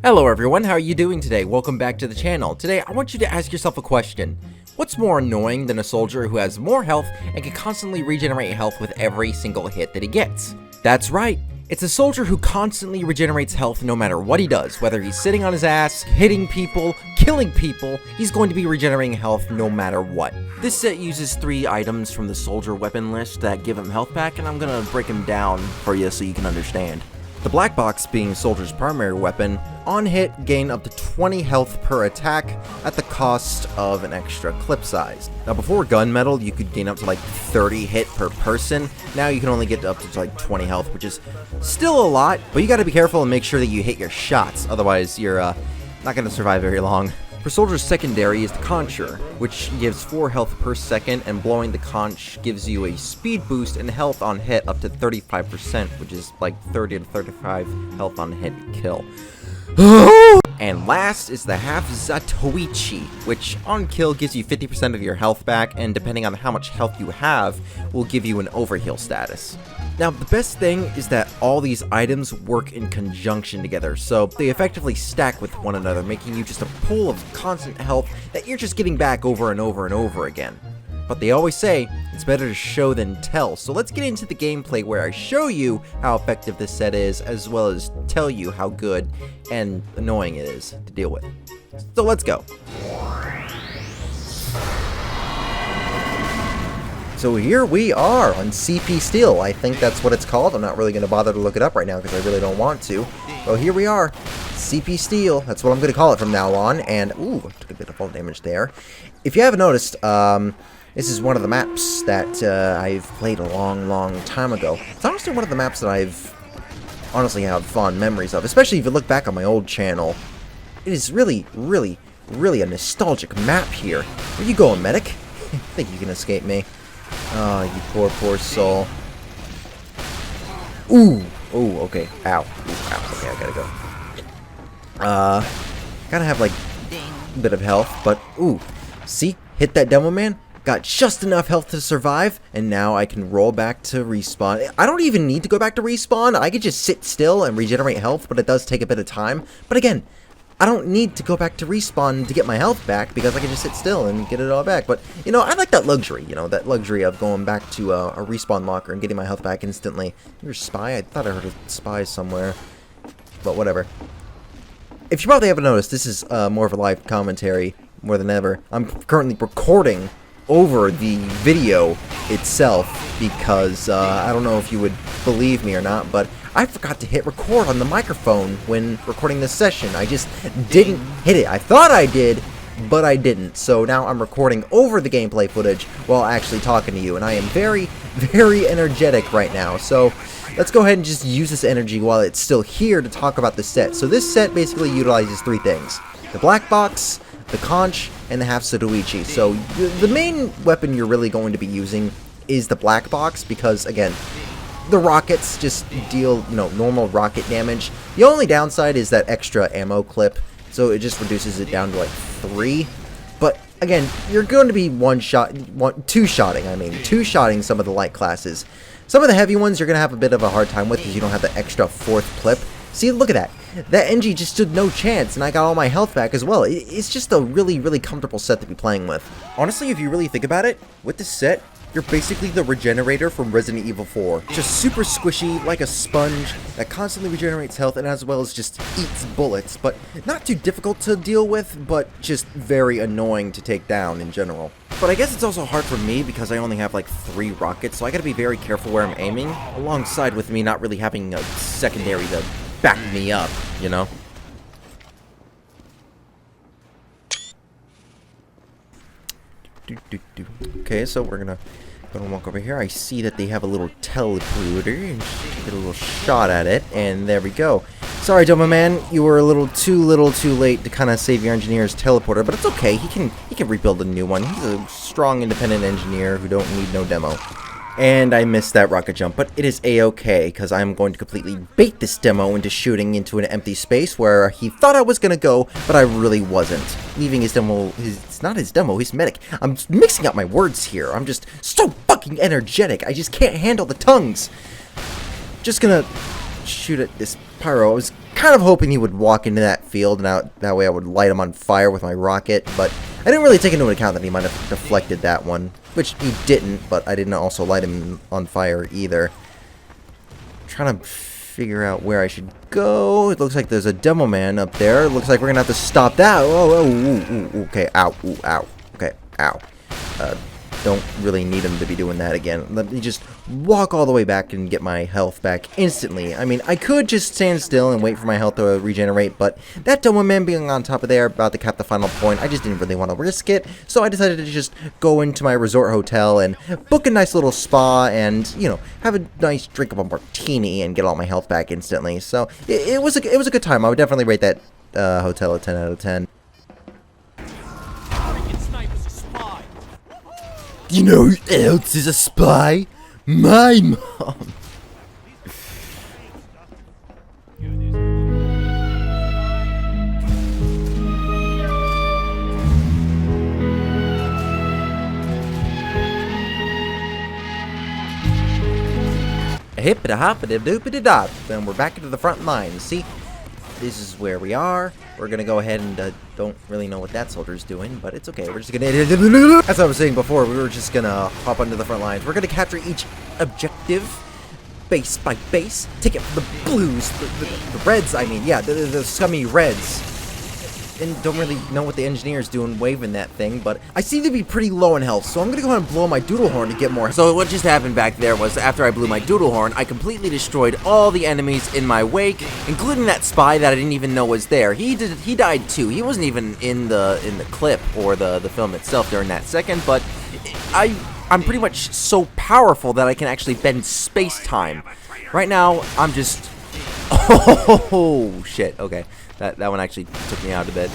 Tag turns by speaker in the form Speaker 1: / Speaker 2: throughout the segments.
Speaker 1: Hello everyone, how are you doing today? Welcome back to the channel. Today I want you to ask yourself a question. What's more annoying than a soldier who has more health and can constantly regenerate health with every single hit that he gets? That's right, it's a soldier who constantly regenerates health no matter what he does. Whether he's sitting on his ass, hitting people, killing people, he's going to be regenerating health no matter what. This set uses 3 items from the soldier weapon list that give him health back, and I'm gonna break them down for you so you can understand. The black box being soldier's primary weapon, on hit gain up to 20 health per attack at the cost of an extra clip size. Now before gunmetal you could gain up to like 30 hit per person, now you can only get up to like 20 health, which is still a lot, but you gotta be careful and make sure that you hit your shots, otherwise you're not gonna survive very long. For soldier's secondary is the concher, which gives 4 health per second, and blowing the conch gives you a speed boost and health on hit up to 35%, which is like 30 to 35 health on hit kill. And last is the half Zatoichi, which on kill gives you 50% of your health back, and depending on how much health you have, will give you an overheal status. Now, the best thing is that all these items work in conjunction together, so they effectively stack with one another, making you just a pool of constant health that you're just getting back over and over and over again. But they always say, it's better to show than tell, so let's get into the gameplay where I show you how effective this set is, as well as tell you how good and annoying it is to deal with. So let's go. So here we are on CP Steel. I think that's what it's called. I'm not really going to bother to look it up right now because I really don't want to. So here we are, CP Steel. That's what I'm going to call it from now on. And, ooh, took a bit of fall damage there. If you haven't noticed, this is one of the maps that I've played a long time ago. It's honestly one of the maps that I've honestly have fond memories of, especially if you look back on my old channel. It is really a nostalgic map here. Where you going, medic? I think you can escape me. Oh, you poor soul. Ooh, okay. Ow. Okay, I gotta go. Gotta have like a bit of health, but ooh, see, hit that demo man. Got just enough health to survive, and now I can roll back to respawn. I don't even need to go back to respawn. I could just sit still and regenerate health, but it does take a bit of time. But again, I don't need to go back to respawn to get my health back because I can just sit still and get it all back. But, you know, I like that luxury, that luxury of going back to a respawn locker and getting my health back instantly. You're a spy? I thought I heard a spy somewhere, but whatever. If you probably haven't noticed, this is more of a live commentary more than ever. I'm currently recording over the video itself because I don't know if you would believe me or not, but I forgot to hit record on the microphone when recording this session. I just didn't hit it. I thought I did, but I didn't. So now I'm recording over the gameplay footage while actually talking to you, and I am very energetic right now. So let's go ahead and just use this energy while it's still here to talk about the set. So this set basically utilizes 3 things: the black box, the conch, and the half Zatoichi. So the main weapon you're really going to be using is the black box because, again, the rockets just deal, normal rocket damage. The only downside is that extra ammo clip, so it just reduces it down to like 3. But again, you're going to be two-shotting some of the light classes. Some of the heavy ones you're going to have a bit of a hard time with because you don't have the extra 4th clip. See, look at that. That NG just stood no chance, and I got all my health back as well. It's just a really comfortable set to be playing with. Honestly, if you really think about it, with this set, you're basically the regenerator from Resident Evil 4. Just super squishy, like a sponge, that constantly regenerates health and as well as just eats bullets. But not too difficult to deal with, but just very annoying to take down in general. But I guess it's also hard for me because I only have like 3 rockets, so I gotta be very careful where I'm aiming, alongside with me not really having a secondary to back me up, Okay, so we're gonna walk over here. I see that they have a little teleporter, and get a little shot at it, and there we go. Sorry, Demo Man, you were a little too late to kind of save your engineer's teleporter, but it's okay. He can rebuild a new one. He's a strong, independent engineer who don't need no demo. And I missed that rocket jump, but it is a-okay, because I'm going to completely bait this demo into shooting into an empty space where he thought I was going to go, but I really wasn't. Leaving his demo, it's not his demo, his medic. I'm mixing up my words here. I'm just so fucking energetic. I just can't handle the tongues. Just gonna shoot at this pyro. I was kind of hoping he would walk into that field, and that way I would light him on fire with my rocket, but I didn't really take into account that he might have deflected that one, which he didn't, but I didn't also light him on fire either. I'm trying to figure out where I should go. It looks like there's a demo man up there. It looks like we're gonna have to stop that. Oh, okay, ow, ooh, ow, okay, ow. Don't really need him to be doing that again. Let me just walk all the way back and get my health back instantly. I mean, I could just stand still and wait for my health to regenerate, but that demo man being on top of there about to cap the final point, I just didn't really want to risk it, so I decided to just go into my resort hotel and book a nice little spa and, you know, have a nice drink of a martini and get all my health back instantly. So it was a good time. I would definitely rate that hotel a 10 out of 10. You know who else is a spy? My mom. Hippity hoppity doopity dop, and we're back into the front lines. See, this is where we are. We're gonna go ahead and don't really know what that soldier's doing, but it's okay. We're just gonna. As I was saying before, we were just gonna hop onto the front lines. We're gonna capture each objective, base by base. Take it from the blues, the reds. I mean, yeah, the scummy reds. And don't really know what the engineer's doing waving that thing, but I seem to be pretty low in health, so I'm gonna go ahead and blow my doodle horn to get more. So what just happened back there was after I blew my doodle horn, I completely destroyed all the enemies in my wake, including that spy that I didn't even know was there. He died too. He wasn't even in the clip or the film itself during that second, but I'm pretty much so powerful that I can actually bend space-time. Right now, I'm just oh shit, okay. That one actually took me out a bit.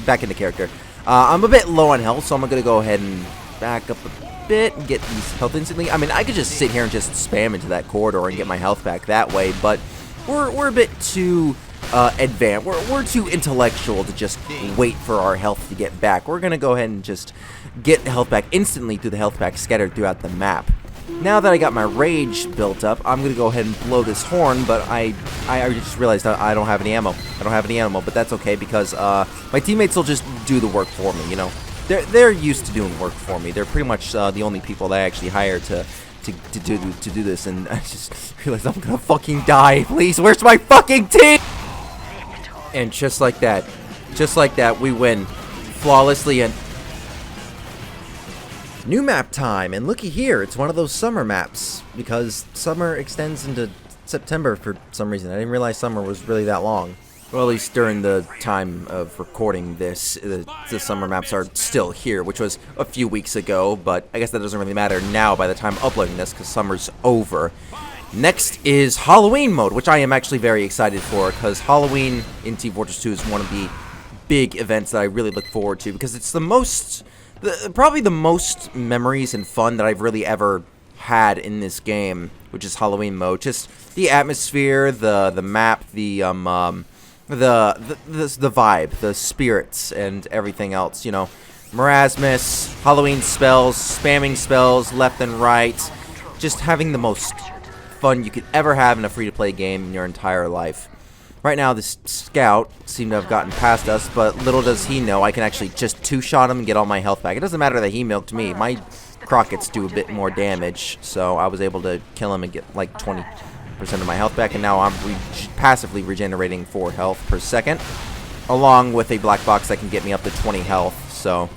Speaker 1: Back into character. I'm a bit low on health, so I'm going to go ahead and back up a bit and get these health instantly. I mean, I could just sit here and just spam into that corridor and get my health back that way, but we're a bit too advanced. We're too intellectual to just wait for our health to get back. We're going to go ahead and just get health back instantly through the health pack scattered throughout the map. Now that I got my rage built up, I'm going to go ahead and blow this horn, but I just realized I don't have any ammo. I don't have any ammo, but that's okay because my teammates will just do the work for me, you know. They're used to doing work for me. They're pretty much the only people that I actually hire to do this, and I just realized I'm going to fucking die. Please, where's my fucking team? And just like that, we win flawlessly. And new map time, and looky here, it's one of those summer maps, because summer extends into September for some reason. I didn't realize summer was really that long. Well, at least during the time of recording this, the summer maps are still here, which was a few weeks ago, but I guess that doesn't really matter now by the time uploading this, because summer's over. Next is Halloween mode, which I am actually very excited for, because Halloween in Team Fortress 2 is one of the big events that I really look forward to, because it's probably the most memories and fun that I've really ever had in this game, which is Halloween mode. Just the atmosphere, the map, the vibe, the spirits, and everything else. You know, Marasmus, Halloween spells, spamming spells left and right, just having the most fun you could ever have in a free-to-play game in your entire life. Right now, this scout seemed to have gotten past us, but little does he know I can actually just two-shot him and get all my health back. It doesn't matter that he milked me. My Crockets do a bit more damage, so I was able to kill him and get like 20% of my health back, and now I'm passively regenerating 4 health per second, along with a black box that can get me up to 20 health. So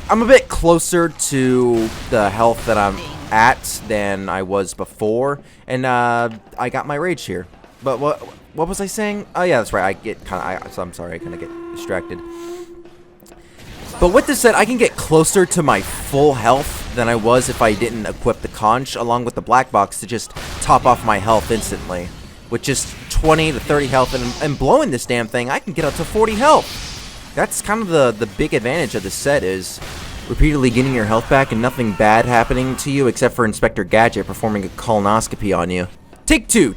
Speaker 1: I'm a bit closer to the health that I'm at than I was before, and I got my rage here. But what was I saying? Oh yeah, that's right. I'm sorry, I kind of get distracted. But with this said, I can get closer to my full health than I was if I didn't equip the conch along with the black box to just top off my health instantly. With just 20 to 30 health and blowing this damn thing, I can get up to 40 health. That's kind of the big advantage of this set, is repeatedly getting your health back and nothing bad happening to you except for Inspector Gadget performing a colonoscopy on you. Take two.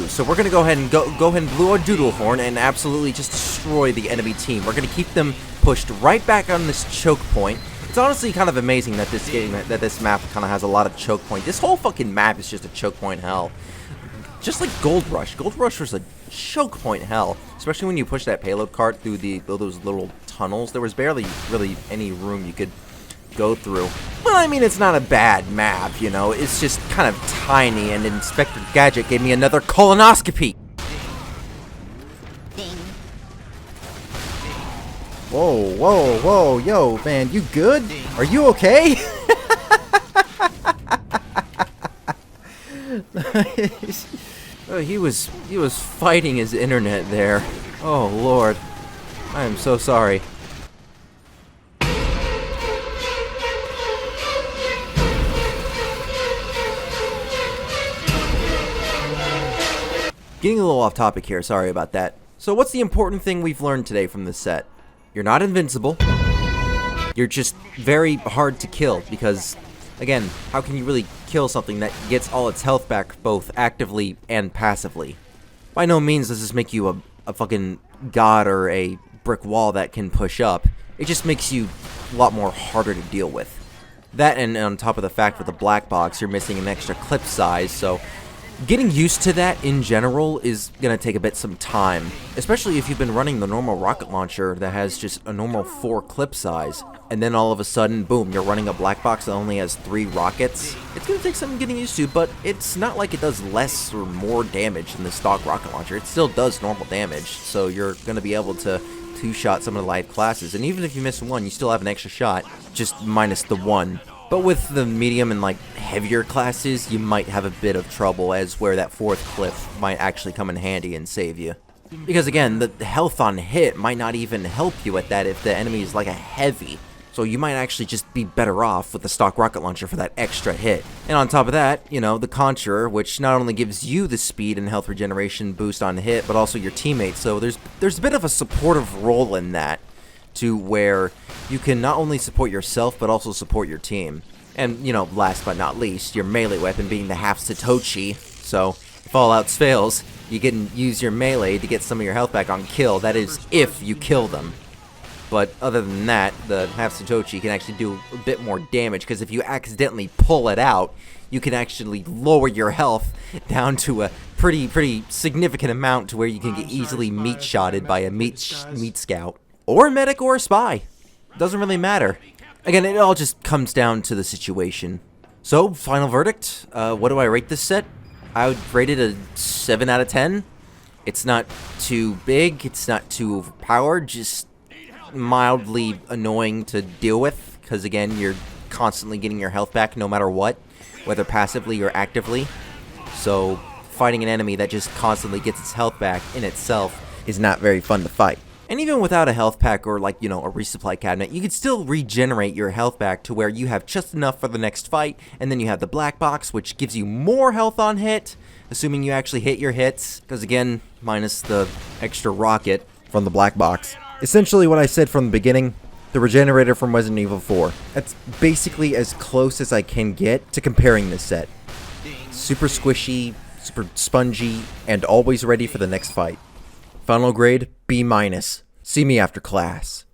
Speaker 1: So we're gonna go ahead and blow our doodle horn and absolutely just destroy the enemy team. We're gonna keep them pushed right back on this choke point. It's honestly kind of amazing that this map kind of has a lot of choke point. This whole fucking map is just a choke point hell. Just like Gold Rush. Gold Rush was a choke point hell, especially when you push that payload cart through those little tunnels. There was barely really any room you could go through. Well, I mean, it's not a bad map, you know, it's just kind of tiny, and Inspector Gadget gave me another colonoscopy. Whoa, whoa, whoa, yo, man, you good? Are you okay? He was fighting his internet there. Oh Lord, I am so sorry. Getting a little off topic here, sorry about that. So what's the important thing we've learned today from this set? You're not invincible. You're just very hard to kill because, again, how can you really kill something that gets all its health back both actively and passively? By no means does this make you a fucking god or a brick wall that can push up. It just makes you a lot more harder to deal with. That, and on top of the fact with the black box, you're missing an extra clip size, so getting used to that in general is gonna take some time, especially if you've been running the normal rocket launcher that has just a normal 4 clip size, and then all of a sudden, boom, you're running a black box that only has 3 rockets. It's gonna take some getting used to, but it's not like it does less or more damage than the stock rocket launcher. It still does normal damage, so you're gonna be able to 2-shot some of the light classes, and even if you miss one, you still have an extra shot, just minus the 1. But with the medium and like heavier classes, you might have a bit of trouble, as where that 4th clip might actually come in handy and save you. Because again, the health on hit might not even help you at that if the enemy is like a heavy. So you might actually just be better off with the stock rocket launcher for that extra hit. And on top of that, you know, the Conjurer, which not only gives you the speed and health regeneration boost on hit, but also your teammates. So there's a bit of a supportive role in that, to where you can not only support yourself, but also support your team. And, you know, last but not least, your melee weapon being the half Satoshi. So, if all else fails, you can use your melee to get some of your health back on kill. That is, if you kill them. But other than that, the half Satoshi can actually do a bit more damage, because if you accidentally pull it out, you can actually lower your health down to a pretty significant amount, to where you can get easily meat-shotted by a meat scout. Or a medic or a spy. Doesn't really matter. Again, it all just comes down to the situation. So, final verdict. What do I rate this set? I would rate it a 7 out of 10. It's not too big. It's not too overpowered. Just mildly annoying to deal with. Because, again, you're constantly getting your health back no matter what. Whether passively or actively. So, fighting an enemy that just constantly gets its health back in itself is not very fun to fight. And even without a health pack or, like, you know, a resupply cabinet, you can still regenerate your health back to where you have just enough for the next fight, and then you have the black box, which gives you more health on hit, assuming you actually hit your hits, because again, minus the extra rocket from the black box. Essentially what I said from the beginning, the regenerator from Resident Evil 4. That's basically as close as I can get to comparing this set. Super squishy, super spongy, and always ready for the next fight. Final grade, B-. See me after class.